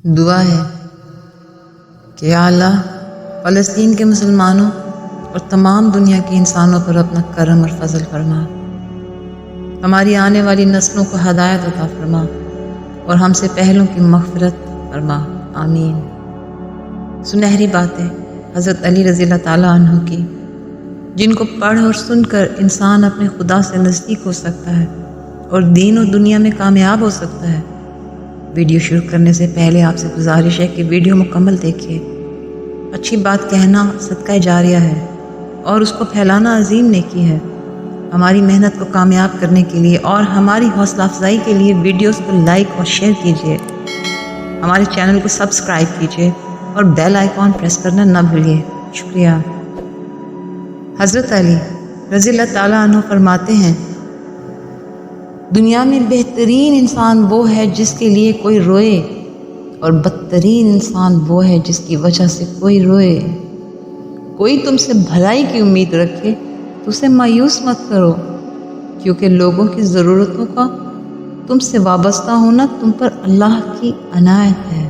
دعا ہے کہ یا اللہ فلسطین کے مسلمانوں اور تمام دنیا کے انسانوں پر اپنا کرم اور فضل فرما، ہماری آنے والی نسلوں کو ہدایت عطا فرما اور ہم سے پہلوں کی مغفرت فرما، آمین۔ سنہری باتیں حضرت علی رضی اللہ تعالیٰ عنہ کی، جن کو پڑھ اور سن کر انسان اپنے خدا سے نزدیک ہو سکتا ہے اور دین اور دنیا میں کامیاب ہو سکتا ہے۔ ویڈیو شروع کرنے سے پہلے آپ سے گزارش ہے کہ ویڈیو مکمل دیکھیے۔ اچھی بات کہنا صدقہ جاریہ ہے اور اس کو پھیلانا عظیم نیکی ہے۔ ہماری محنت کو کامیاب کرنے کے لیے اور ہماری حوصلہ افزائی کے لیے ویڈیوز کو لائک اور شیئر کیجیے، ہمارے چینل کو سبسکرائب کیجیے اور بیل آئیکن پریس کرنا نہ بھولیے۔ شکریہ۔ حضرت علی رضی اللہ تعالیٰ عنہ فرماتے ہیں، دنیا میں بہترین انسان وہ ہے جس کے لیے کوئی روئے اور بدترین انسان وہ ہے جس کی وجہ سے کوئی روئے۔ کوئی تم سے بھلائی کی امید رکھے تو اسے مایوس مت کرو، کیونکہ لوگوں کی ضرورتوں کا تم سے وابستہ ہونا تم پر اللہ کی عنایت ہے۔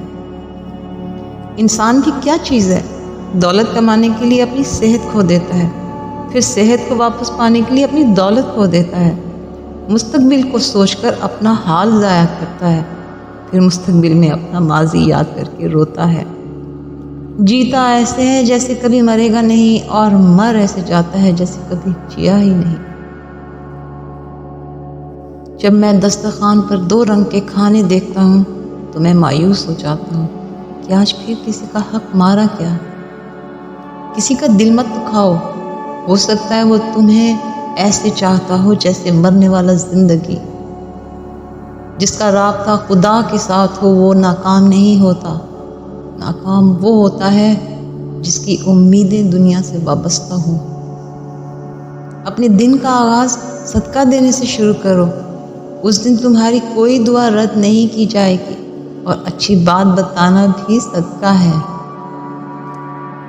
انسان کی کیا چیز ہے؟ دولت کمانے کے لیے اپنی صحت کھو دیتا ہے، پھر صحت کو واپس پانے کے لیے اپنی دولت کھو دیتا ہے، مستقبل کو سوچ کر اپنا حال ضائع کرتا ہے، پھر مستقبل میں اپنا ماضی یاد کر کے روتا ہے۔ جیتا ایسے ہے جیسے کبھی مرے گا نہیں، اور مر ایسے جاتا ہے جیسے کبھی جیا ہی نہیں۔ جب میں دسترخوان پر 2 رنگ کے کھانے دیکھتا ہوں تو میں مایوس ہو جاتا ہوں کہ آج پھر کسی کا حق مارا کیا۔ کسی کا دل مت دکھاؤ، ہو سکتا ہے وہ تمہیں ایسے چاہتا ہو جیسے مرنے والا زندگی۔ جس کا رابطہ خدا کے ساتھ ہو وہ ناکام نہیں ہوتا، ناکام وہ ہوتا ہے جس کی امیدیں دنیا سے وابستہ ہوں۔ اپنے دن کا آغاز صدقہ دینے سے شروع کرو، اس دن تمہاری کوئی دعا رد نہیں کی جائے گی، اور اچھی بات بتانا بھی صدقہ ہے۔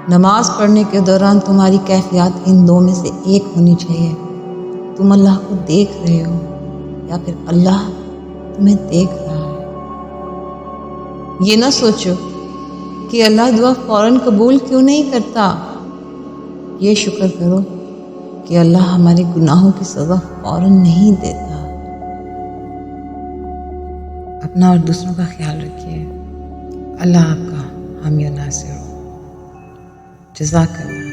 نماز پڑھنے کے دوران تمہاری کیفیات ان 2 میں سے ایک ہونی چاہیے، تم اللہ کو دیکھ رہے ہو یا پھر اللہ تمہیں دیکھ رہا ہے۔ یہ نہ سوچو کہ اللہ دعا فوراً قبول کیوں نہیں کرتا، یہ شکر کرو کہ اللہ ہمارے گناہوں کی سزا فوراً نہیں دیتا۔ اپنا اور دوسروں کا خیال رکھیے۔ اللہ آپ کا حامی و ناصر ہو۔ جزاک اللہ۔